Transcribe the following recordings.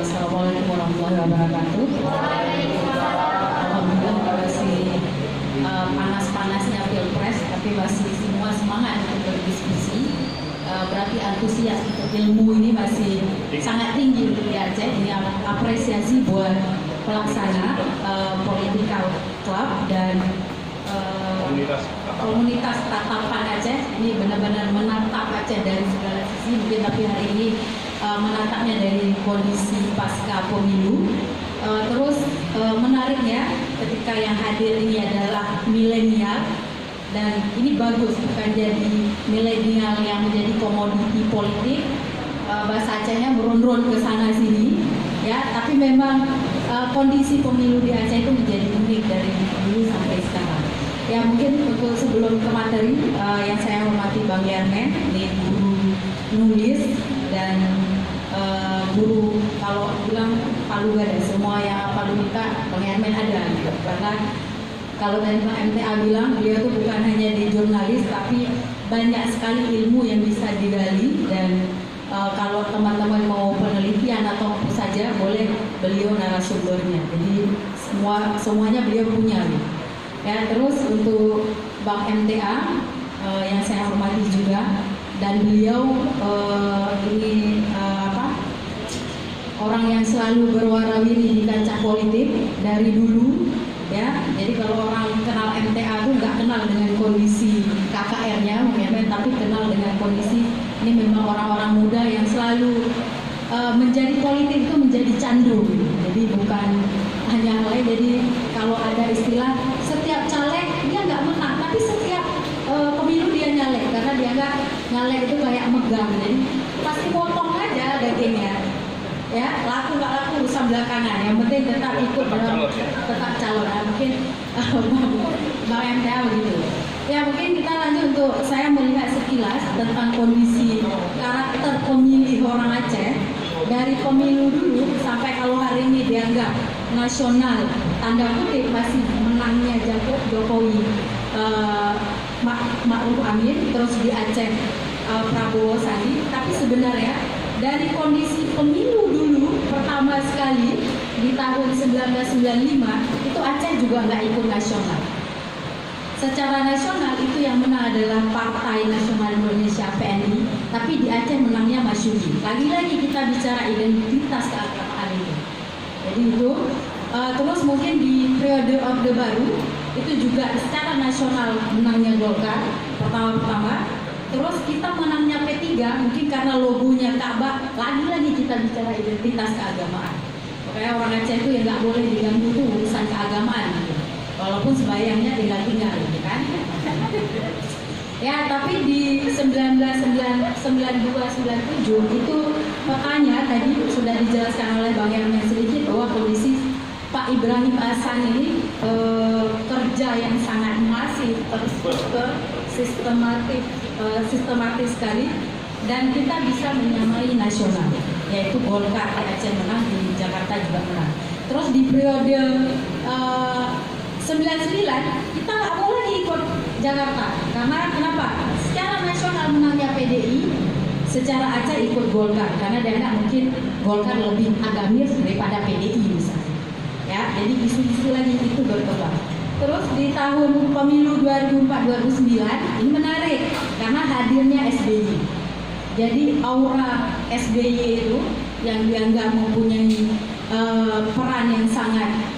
Assalamualaikum warahmatullahi wabarakatuh. Alhamdulillah masih panas-panasnya pilpres, tapi masih semua semangat untuk berdiskusi. Berarti antusias untuk ilmu ini masih sangat tinggi untuk di Aceh. Ini apresiasi buat pelaksana political club dan komunitas tatapan Aceh. Ini benar-benar menatap Aceh dari segala sisi. Mungkin tapi hari ini menatapnya dari kondisi pasca pemilu. Terus menariknya ketika yang hadir ini adalah milenial, dan ini bagus, bukan jadi milenial yang menjadi komoditi politik. Bahasa Acehnya meron-ron ke sana sini, ya. Tapi memang kondisi pemilu di Aceh itu menjadi unik dari dulu sampai sekarang. Ya mungkin untuk sebelum ke materi, yang saya hormati Bang Yermen, ini guru nulis dan guru, kalau bilang Palu gak ada, semua yang Palu minta Bang Yermen ada gitu. Karena kalau tadi Bang MTA bilang, beliau itu bukan hanya di jurnalis, tapi banyak sekali ilmu yang bisa digali. Dan kalau teman-teman mau penelitian atau apa saja, boleh beliau narasumbernya. Jadi semuanya beliau punya gitu. Ya, terus untuk Bang MTA yang saya hormati juga, dan beliau ini orang yang selalu berwarawiri di kancah politik dari dulu, ya. Jadi kalau orang kenal MTA itu nggak kenal dengan kondisi KKR-nya, tapi kenal dengan kondisi ini memang orang-orang muda yang selalu menjadi politik itu menjadi candu. Jadi bukan hanya hal lain. Jadi kalau ada istilah setiap caleg dia nggak menang, tapi setiap pemilu dia nyalek, karena dia nggak nyalek itu kayak megang. Jadi pasti potong aja dagingnya, ya. Laku nggak laku urusan belakangan, yang penting tetap ikut dalam tetap calon. Mungkin Bang MTA begitu. Ya mungkin kita lanjut untuk saya melihat sekilas tentang kondisi karakter pemilih orang Aceh dari pemilu dulu sampai kalau hari ini dianggap nasional, tanda kutip masih menangnya Jokowi Ma'ruf Amin, terus di Aceh Prabowo Sandi. Tapi sebenarnya dari kondisi pemilu dulu pertama sekali di tahun 1995 itu Aceh juga nggak ikut nasional. Secara nasional itu yang menang adalah Partai Nasional Indonesia PNI, tapi di Aceh menangnya Masyumi. Lagi-lagi kita bicara identitas keagamaan itu. Jadi itu terus mungkin di periode Orde Baru itu juga secara nasional menangnya Golkar pertama-tama. Terus kita menangnya P3 mungkin karena logonya Ka'bah. Lagi-lagi kita bicara identitas keagamaan. Pokoknya orang Aceh itu yang nggak boleh diganggu tuh urusan keagamaan gitu. Walaupun sebayangnya tinggal-tinggal gitu kan. Ya, tapi di 1992-97 itu petanya tadi sudah dijelaskan oleh Bang Yermen sedikit bahwa kondisi Pak Ibrahim Hasan ini kerja yang sangat masif, sistematis sekali, dan kita bisa menyamai nasional, yaitu Golkar di Aceh menang, di Jakarta juga menang. Terus di periode 99 kita nggak boleh ikut Jakarta, karena kenapa? Secara nasional menangnya PDI, secara Aceh ikut Golkar, karena dianggap mungkin Golkar lebih agamis daripada PDI misalnya. Ya, jadi isu-isu lagi itu berkembang. Terus di tahun pemilu 2004-2009 ini menarik karena hadirnya SBY. Jadi aura SBY itu yang dianggap mempunyai peran yang sangat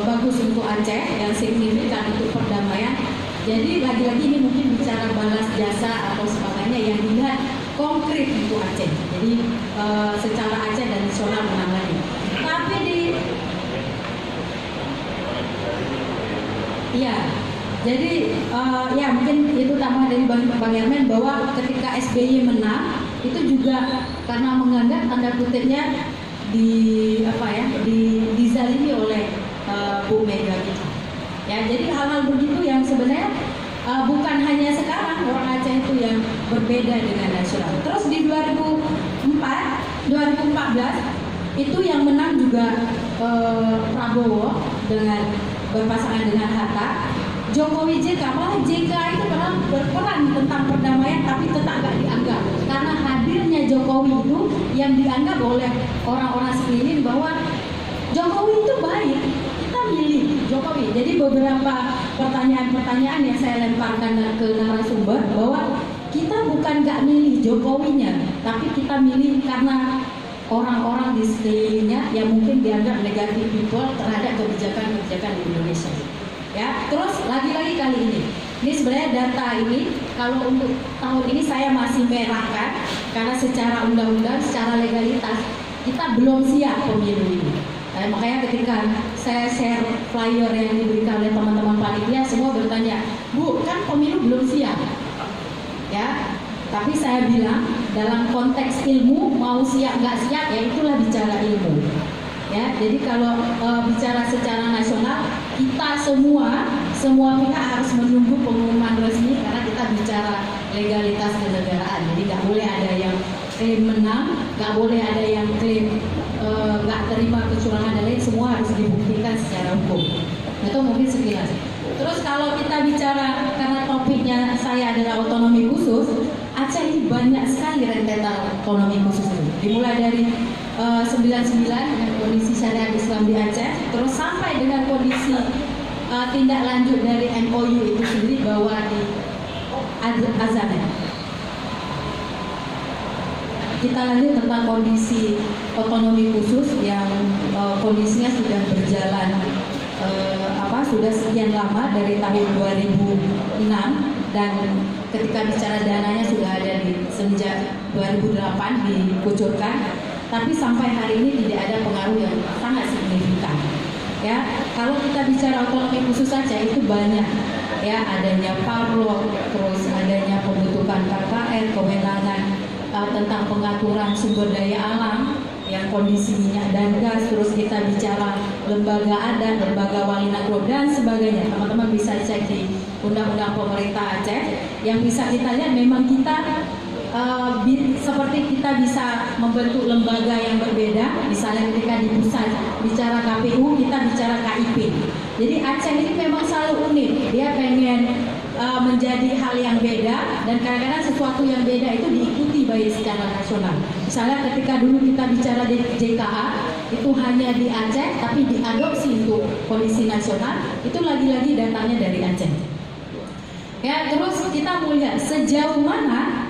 bagus untuk Aceh, yang signifikan untuk perdamaian. Jadi lagi-lagi ini mungkin bicara balas jasa atau sebagainya yang dilihat konkret untuk Aceh. Jadi secara Aceh dan nasional menangani. Tapi jadi ya mungkin itu tambah dari Bang Yermen bahwa ketika SBY menang itu juga karena menganggap tanda kutipnya dizalimi oleh Bu Mega gitu. Ya, jadi hal-hal begitu yang sebenarnya bukan hanya sekarang orang Aceh itu yang berbeda dengan nasional. Terus di 2014 itu yang menang juga Prabowo dengan berpasangan dengan Hatta. Jokowi JK, malah JK itu pernah berperan tentang perdamaian tapi tetap gak dianggap karena hadirnya Jokowi itu yang dianggap oleh orang-orang sekeliling bahwa Jokowi itu baik, kita milih Jokowi. Jadi beberapa pertanyaan-pertanyaan yang saya lemparkan ke narasumber bahwa kita bukan gak milih Jokowinya, tapi kita milih karena orang-orang di sekelilingnya yang mungkin dianggap negatif people terhadap kebijakan-kebijakan di Indonesia. Ya, terus lagi-lagi kali ini sebenarnya data ini kalau untuk tahun ini saya masih merahkan karena secara undang-undang, secara legalitas kita belum siap pemilu ini. Makanya ketika saya share flyer yang diberikan oleh teman-teman panitia, semua bertanya, Bu, kan pemilu belum siap. Ya, tapi saya bilang dalam konteks ilmu mau siap nggak siap ya itulah bicara ilmu. Ya, jadi kalau bicara secara nasional kita semua pihak harus menunggu pengumuman resmi karena kita bicara legalitas kenegaraan. Jadi nggak boleh ada yang klaim menang, nggak boleh ada yang klaim nggak terima kecurangan dan lain, semua harus dibuktikan secara hukum. Itu mungkin sekilas. Terus kalau kita bicara karena topiknya saya adalah otonomi khusus, Aceh ini banyak sekali rentetan otonomi khusus itu. Dimulai dari 99 dengan kondisi syariat Islam di Aceh, terus sampai dengan kondisi tindak lanjut dari MOU itu sendiri bahwa di Azan. Kita lanjut tentang kondisi otonomi khusus yang kondisinya sudah berjalan sudah sekian lama dari tahun 2006 dan ketika bicara dananya sudah ada sejak 2008 dikucurkan, tapi sampai hari ini tidak ada pengaruh yang sangat signifikan. Ya, kalau kita bicara otonomi khusus saja itu banyak, ya adanya parlok, terus adanya pembentukan KKN, kewenangan tentang pengaturan sumber daya alam yang kondisi minyak dan gas, terus kita bicara lembaga adat, lembaga wali nagro dan sebagainya. Teman-teman bisa cek di undang-undang pemerintah Aceh yang bisa kita lihat memang kita seperti kita bisa membentuk lembaga yang berbeda. Misalnya ketika di pusat bicara KPU, kita bicara KIP. Jadi Aceh ini memang selalu unik. Dia pengen menjadi hal yang beda dan kadang-kadang sesuatu yang beda itu diikuti baik secara nasional. Misalnya ketika dulu kita bicara di JKA itu hanya di Aceh tapi diadopsi untuk kondisi nasional, itu lagi-lagi datangnya dari Aceh. Ya, terus kita melihat sejauh mana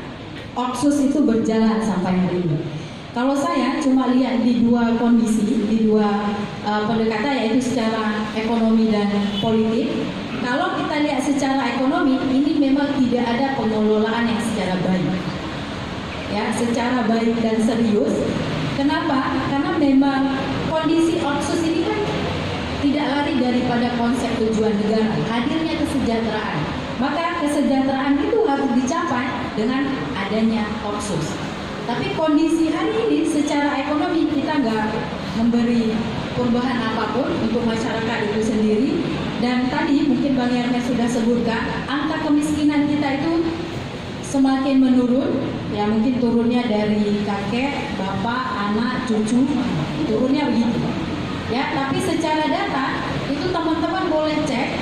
Otsus itu berjalan sampai hari ini. Kalau saya cuma lihat di dua kondisi, di dua pendekatan yaitu secara ekonomi dan politik. Kalau kita lihat secara ekonomi, ini memang tidak ada pengelolaan yang secara baik. Ya, secara baik dan serius. Kenapa? Karena memang kondisi Otsus ini kan tidak lari daripada konsep tujuan negara, hadirnya kesejahteraan. Maka kesejahteraan itu harus dicapai dengan adanya Otsus. Tapi kondisi hari ini secara ekonomi kita nggak memberi perubahan apapun untuk masyarakat itu sendiri. Dan tadi mungkin Bang Ernest sudah sebutkan angka kemiskinan kita itu semakin menurun. Ya mungkin turunnya dari kakek, bapak, anak, cucu, turunnya begitu. Ya, tapi secara data itu teman-teman boleh cek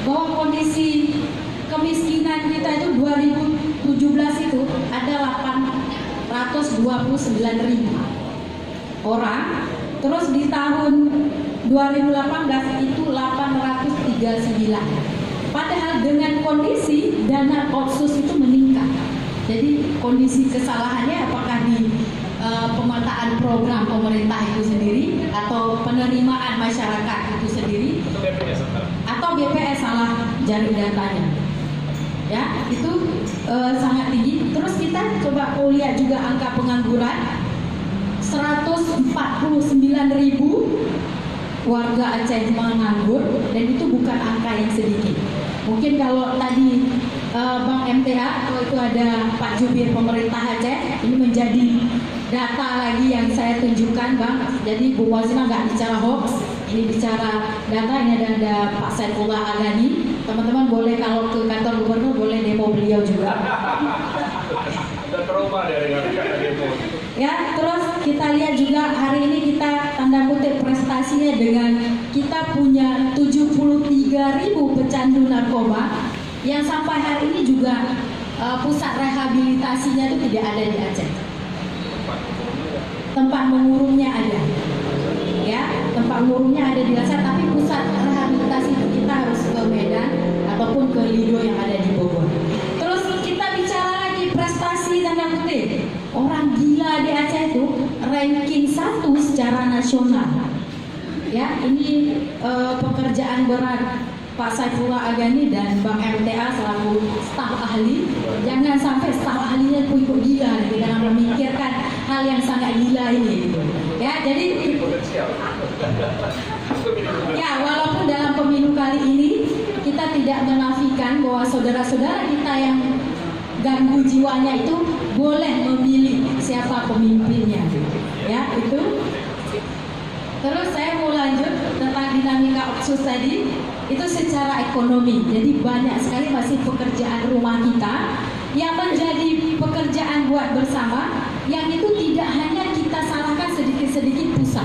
bahwa kondisi kemiskinan kita itu 2017 itu ada 829.000 orang. Terus di tahun 2018 itu 839. Padahal dengan kondisi dana Otsus itu meningkat. Jadi kondisi kesalahannya apakah di pemetaan program pemerintah itu sendiri atau penerimaan masyarakat itu sendiri atau BPS salah jaring datanya. Ya, itu sangat tinggi. Terus kita coba lihat juga angka pengangguran 149.000 warga Aceh menganggur dan itu bukan angka yang sedikit. Mungkin kalau tadi Bang MTA atau itu ada Pak Jubir pemerintah Aceh, ini menjadi data lagi yang saya tunjukkan Bang. Jadi Bu Wazina nggak bicara hoax, ini bicara data. Ini ada Pak Saifullah Agani. Teman-teman boleh kalau ke kantor gubernur boleh demo beliau juga. Trauma dari demo. Ya, terus kita lihat juga hari ini kita tanda kutip prestasinya dengan kita punya 73.000 pecandu narkoba yang sampai hari ini juga pusat rehabilitasinya itu tidak ada di Aceh. Tempat mengurungnya ada, ya, tempat mengurungnya ada di Aceh, tapi pusat rehabilitasi itu kita harus ke Medan ataupun ke Lido yang ada di Bogor. Terus kita bicara lagi prestasi tanda kutip, orang gila di Aceh itu ranking 1 secara nasional. Ya, ini pekerjaan berat Pak Saifullah Agani dan Bang MTA selaku staf ahli. Jangan sampai staf ahlinya ikut gila dalam memikirkan hal yang sangat gila ini gitu. Ya, jadi ya, walaupun dalam pemilu kali ini kita tidak menafikan bahwa saudara-saudara kita yang ganggu jiwanya itu boleh memilih siapa pemimpinnya. Ya, itu. Terus saya mau lanjut tentang dinamika Otsus tadi. Itu secara ekonomi. Jadi banyak sekali masih pekerjaan rumah kita yang menjadi pekerjaan buat bersama, yang itu tidak hanya kita salahkan sedikit-sedikit pusat.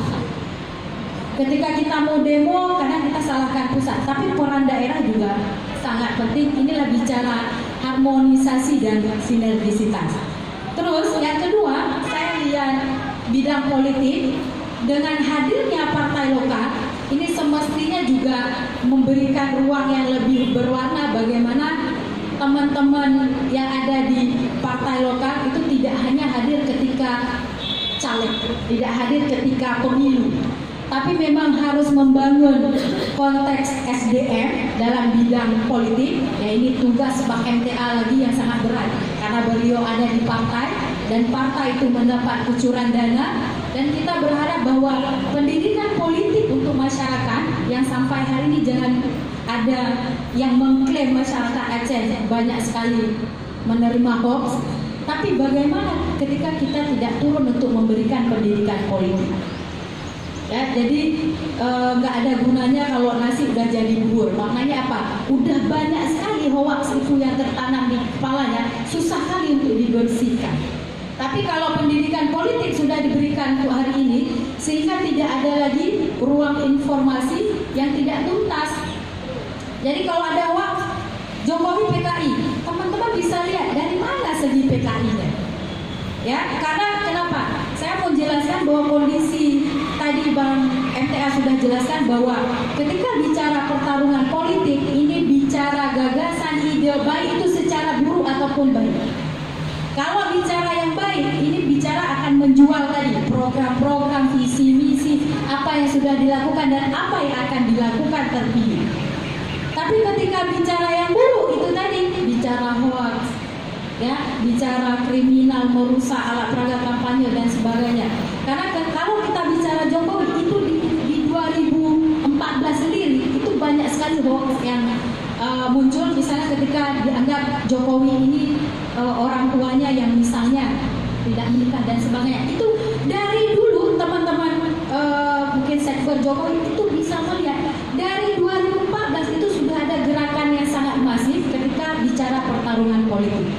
Ketika kita mau demo, kadang kita salahkan pusat, tapi peran daerah juga sangat penting. Inilah bicara harmonisasi dan sinergisitas. Terus yang kedua, saya lihat bidang politik dengan hadirnya partai lokal ini semestinya juga memberikan ruang yang lebih berwarna bagaimana teman-teman yang ada di partai lokal itu tidak hanya hadir ketika caleg, tidak hadir ketika pemilu, tapi memang harus membangun konteks SDM dalam bidang politik. Ya, ini tugas Pak MTA lagi yang sangat berat karena beliau ada di partai dan partai itu mendapat kucuran dana. Dan kita berharap bahwa pendidikan politik untuk masyarakat yang sampai hari ini jangan ada yang mengklaim masyarakat Aceh banyak sekali menerima hoax. Tapi bagaimana ketika kita tidak turun untuk memberikan pendidikan politik? Ya, jadi nggak ada gunanya kalau nasi udah jadi bubur. Maknanya apa? Udah banyak sekali hoax itu yang tertanam di kepalanya, susah kali untuk dibersihkan. Tapi kalau pendidikan politik sudah diberikan untuk hari ini, sehingga tidak ada lagi ruang informasi yang tidak tuntas. Jadi kalau ada hoax Jokowi PKI, teman-teman bisa lihat dari mana segi PKI-nya. Ya, karena kenapa? Saya mau jelaskan bahwa kondisi tadi Bang MTA sudah jelaskan bahwa ketika bicara pertarungan politik, ini bicara gagasan, ide, baik itu secara buruk ataupun baik. Kalau bicara yang baik, ini bicara akan menjual tadi program-program, visi misi, apa yang sudah dilakukan dan apa yang akan dilakukan terpilih. Tapi ketika bicara yang buruk itu tadi, bicara hoax, ya, bicara kriminal, merusak alat peraga kampanye dan sebagainya. Karena kalau kita bicara Jokowi itu di 2014 sendiri itu banyak sekali hoax yang muncul, misalnya ketika dianggap Jokowi ini orang tuanya yang misalnya tidak menikah dan sebagainya. Itu dari dulu teman-teman mungkin sektor Jokowi itu bisa melihat dari 2014 itu sudah ada gerakan yang sangat masif ketika bicara pertarungan politik.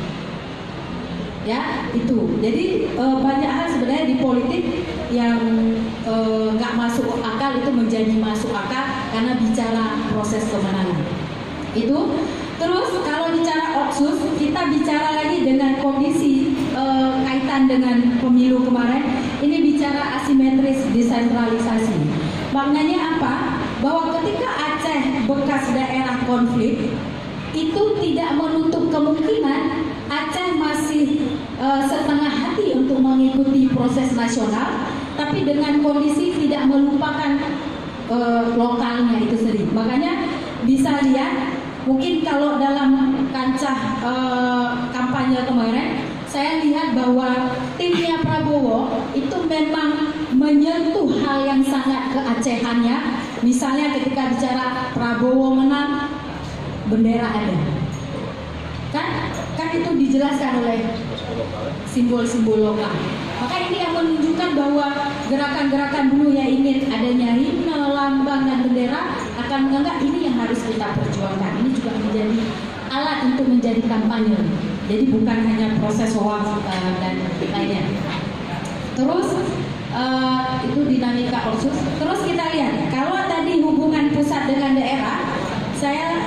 Ya, itu. Jadi banyak hal sebenarnya di politik yang nggak masuk akal itu menjadi masuk akal karena bicara proses kemenangan. Itu. Terus kalau bicara Otsus, kita bicara lagi dengan kondisi kaitan dengan pemilu kemarin. Ini bicara asimetris desentralisasi. Maknanya apa? Bahwa ketika Aceh bekas daerah konflik, itu tidak menutup kemungkinan Aceh masih setengah hati untuk mengikuti proses nasional, tapi dengan kondisi tidak melupakan lokalnya itu sendiri. Makanya bisa lihat, mungkin kalau dalam kancah kampanye kemarin, saya lihat bahwa timnya Prabowo itu memang menyentuh hal yang sangat keacehannya. Misalnya ketika bicara Prabowo menang, bendera ada. Kan itu dijelaskan oleh simbol-simbol lokal. Maka ini yang menunjukkan bahwa gerakan-gerakan dulu yang ingin adanya himne, lambang dan bendera akan menganggap ini yang harus kita perjuangkan. Ini juga menjadi alat untuk menjadi kampanye. Jadi bukan hanya proses hoax dan lainnya. Terus itu dinamika otsus. Terus kita lihat kalau tadi hubungan pusat dengan daerah, saya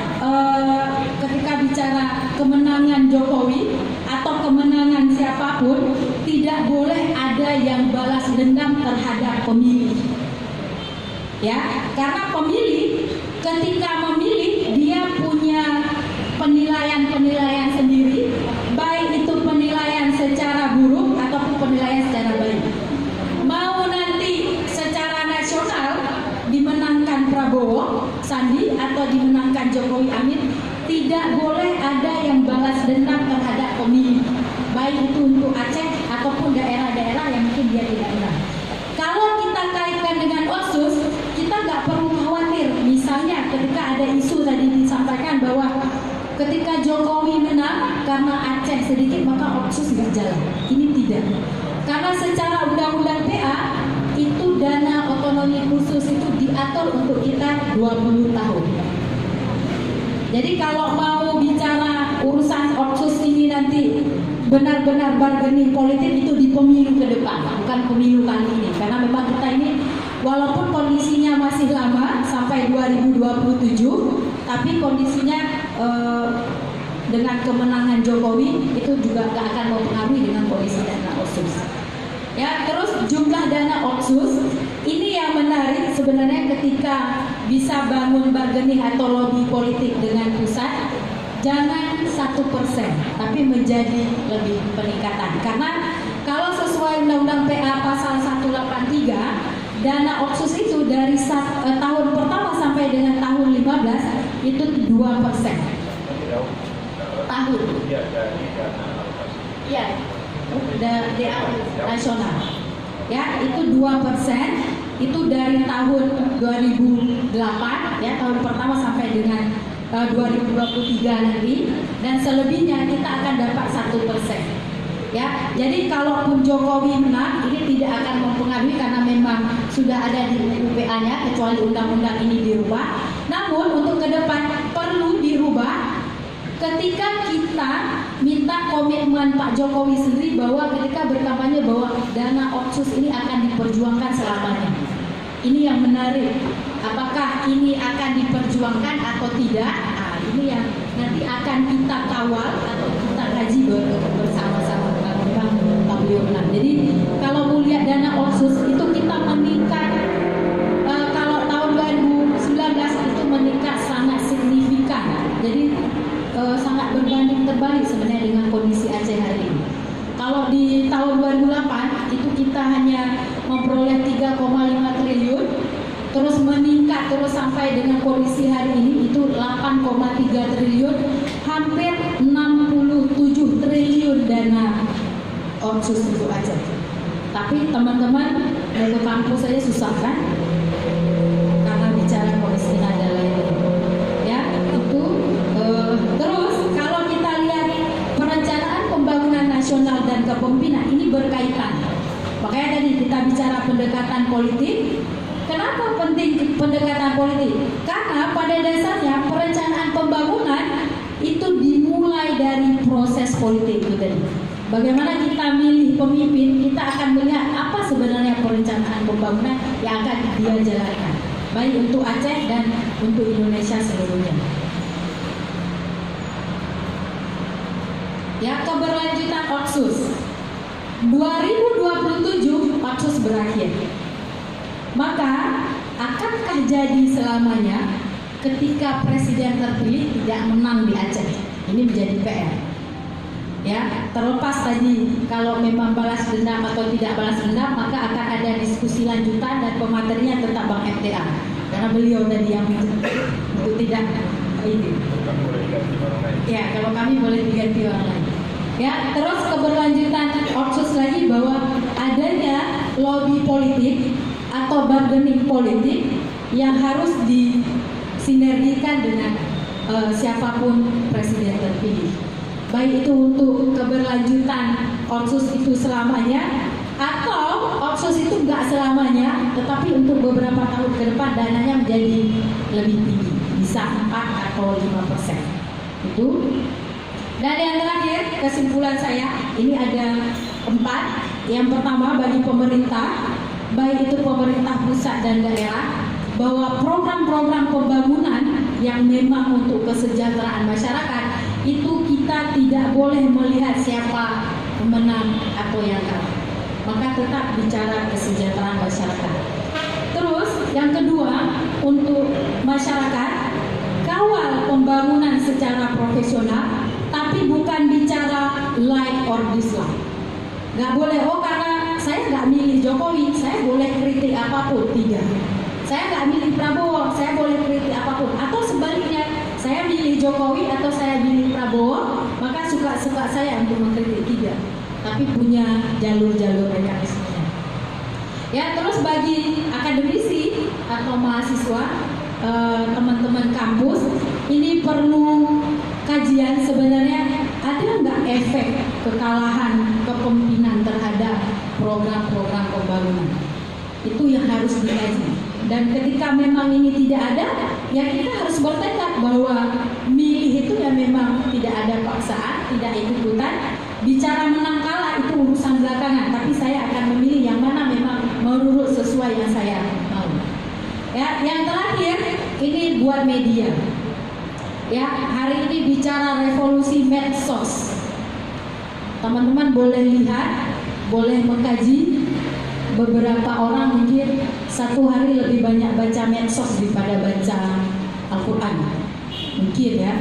ketika bicara kemenangan Jokowi atau kemenangan siapapun, tidak boleh ada yang balas dendam terhadap pemilih. Ya, karena pemilih ketika memilih dia punya penilaian-penilaian sendiri, baik itu penilaian secara buruk ataupun penilaian secara baik. Mau nanti secara nasional dimenangkan Prabowo Sandi atau dimenangkan Jokowi Amin, tidak boleh ada yang balas dendam terhadap pemilih, baik itu untuk Aceh ataupun daerah-daerah yang mungkin dia tidak menang. Kalau kita kaitkan dengan otsus, kita nggak perlu khawatir. Misalnya ketika ada isu tadi disampaikan bahwa ketika Jokowi menang karena Aceh sedikit maka otsus nggak jalan. Ini tidak. Karena secara undang-undang PA itu dana otonomi khusus itu diatur untuk kita 20 tahun. Jadi kalau mau bicara urusan otsus ini nanti benar-benar bargaining politik itu di pemilu ke depan, bukan pemilu kali ini. Karena memang kita ini walaupun kondisinya masih lama sampai 2027, tapi kondisinya dengan kemenangan Jokowi itu juga gak akan mempengaruhi dengan kondisi dana otsus. Ya, terus jumlah dana otsus ini yang menarik sebenarnya ketika bisa bangun bargaining atau lobby politik dengan pusat, jangan 1%, tapi menjadi lebih peningkatan. Karena kalau sesuai Undang-Undang PA pasal 183, dana otsus itu dari tahun pertama sampai dengan tahun 15 itu 2%. Tahun. Iya. DA nasional. Ya, itu 2%, itu dari tahun 2008 ya, tahun pertama sampai dengan 2023 nanti, dan selebihnya kita akan dapat 1%. Ya, jadi kalaupun Jokowi menang, ini tidak akan mempengaruhi karena memang sudah ada di UPA-nya, kecuali undang-undang ini dirubah. Namun untuk ke depan perlu dirubah ketika kita minta komitmen Pak Jokowi sendiri bahwa ketika berkampanye bahwa dana otsus ini akan diperjuangkan selamanya. Ini yang menarik. Apakah ini akan diperjuangkan atau tidak? Nah, ini yang nanti akan kita kawal atau kita kaji bersama-sama. Pak beliau menang. Jadi kalau mau lihat dana otsus itu kita meningkat. Kalau tahun 2019 itu meningkat sangat signifikan. Jadi sangat berbanding terbalik sebenarnya dengan kondisi Aceh hari ini. Kalau di tahun 2008 itu kita hanya memperoleh 3,5 triliun, terus meningkat terus sampai dengan kondisi hari ini itu 8,3 triliun, hampir 67 triliun dana otsus untuk Aceh. Tapi teman-teman mau ke kampus saja susah kan? Karena bicara kemiskinan dan lain-lain. Ya, itu terus kalau kita lihat perencanaan pembangunan nasional dan kepemimpinan ini berkaitan. Makanya tadi kita bicara pendekatan politik. Kenapa penting pendekatan politik? Karena pada dasarnya perencanaan pembangunan itu dimulai dari proses politik itu tadi. Bagaimana kita milih pemimpin, kita akan melihat apa sebenarnya perencanaan pembangunan yang akan dia jalankan, baik untuk Aceh dan untuk Indonesia seluruhnya. Ya, keberlanjutan otsus 2027 otsus berakhir. Maka akankah jadi selamanya ketika presiden terpilih tidak menang di Aceh? Ini menjadi PR. Ya, terlepas tadi kalau memang balas dendam atau tidak balas dendam, maka akan ada diskusi lanjutan dan pematerinya tetap Bang FTA. Karena beliau tadi yang itu tidak ini. Ya, kalau kami boleh diganti orang lain. Ya, terus keberlanjutan otsus lagi bahwa adanya lobby politik atau bargaining politik yang harus disinergikan dengan siapapun presiden terpilih. Baik itu untuk keberlanjutan otsus itu selamanya atau otsus itu enggak selamanya, tetapi untuk beberapa tahun ke depan dananya menjadi lebih tinggi, bisa 4 atau 5%. Itu. Dan yang terakhir kesimpulan saya ini ada 4. Yang pertama bagi pemerintah, baik itu pemerintah pusat dan daerah, bahwa program-program pembangunan yang memang untuk kesejahteraan masyarakat itu kita tidak boleh melihat siapa pemenang atau yang kalah, maka tetap bicara kesejahteraan masyarakat. Terus yang kedua, untuk masyarakat kawal pembangunan secara profesional, tapi bukan bicara like or dislike. Nggak boleh, oh karena saya nggak milih Jokowi, saya boleh kritik apapun, tidak. Saya nggak milih Prabowo, saya boleh kritik apapun. Atau sebaliknya, saya milih Jokowi atau saya milih Prabowo, maka suka-suka saya untuk mengkritik, tidak. Tapi punya jalur-jalur mekanismenya. Ya, terus bagi akademisi atau mahasiswa, teman-teman kampus, ini perlu kajian sebenarnya ada nggak efek kekalahan kepemimpinan terhadap program-program pembangunan. Itu yang harus dikaji. Dan ketika memang ini tidak ada, ya kita harus bertekad bahwa milih itu ya memang tidak ada paksaan, tidak ikut-ikutan. Bicara menang kalah itu urusan belakangan, tapi saya akan memilih yang mana memang menurut sesuai yang saya mau. Ya, yang terakhir ini buat media. Ya, hari ini bicara revolusi medsos. Teman-teman boleh lihat, boleh mengkaji. Beberapa orang mungkin satu hari lebih banyak baca medsos daripada baca Al-Quran, mungkin ya.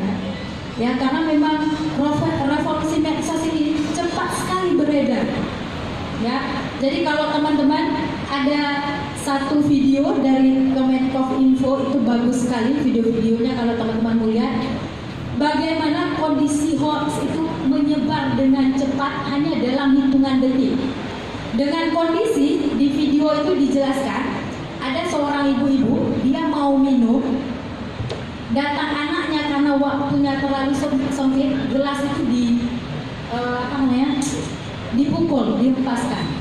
Ya, karena memang revolusi medsos ini cepat sekali beredar. Ya, jadi kalau teman-teman ada satu video dari Kemenkominfo itu bagus sekali video-videonya, kalau teman-teman mau lihat bagaimana kondisi hoax itu menyebar dengan cepat hanya dalam hitungan detik. Dengan kondisi di video itu dijelaskan ada seorang ibu-ibu, dia mau minum, datang anaknya karena waktunya terlalu sempit, gelas itu dipukul, dihempaskan.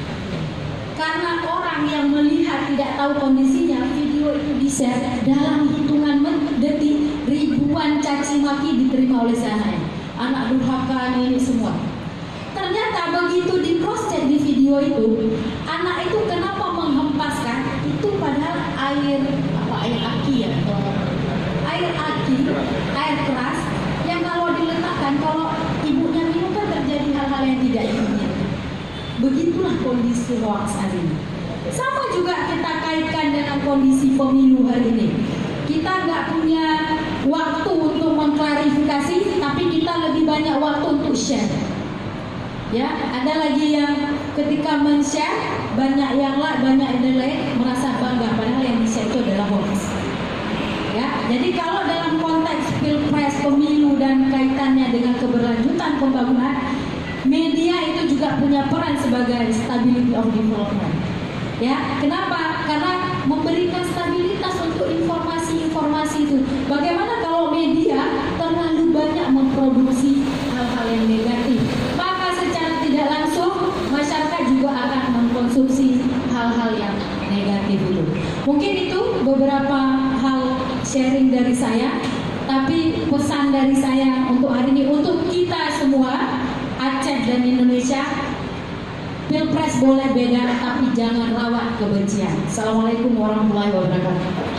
Karena orang yang melihat tidak tahu kondisinya, video itu di-share dalam hitungan detik, ribuan caci maki diterima oleh si anaknya. Anak durhaka ini semua. Ternyata begitu di cross check di video itu, anak itu kenapa menghempaskan itu padahal air aki ya, air aki, air keras yang kalau diletakkan, kalau ibunya minum kan terjadi hal-hal yang tidak diinginkan. Begitulah kondisi hoax hari ini. Sama juga kita kaitkan dengan kondisi pemilu hari ini. Kita nggak punya waktu untuk mengklarifikasi, tapi kita lebih banyak waktu untuk share. Ya, ada lagi yang ketika men-share banyak yang lain merasa bangga padahal yang di-share itu adalah hoax. Ya, jadi kalau dalam konteks pilpres, pemilu dan kaitannya dengan keberlanjutan pembangunan, media itu juga punya peran sebagai stability of development. Ya, kenapa? Karena memberikan stabilitas untuk informasi-informasi itu. Bagaimana kalau media terlalu banyak memproduksi hal-hal yang negatif? Maka secara tidak langsung masyarakat juga akan mengkonsumsi hal-hal yang negatif itu. Mungkin itu beberapa hal sharing dari saya, tapi pesan dari saya untuk hari ini, untuk kita semua, Aceh dan Indonesia, Pilpres boleh beda, tapi jangan rawat kebencian. Assalamualaikum warahmatullahi wabarakatuh.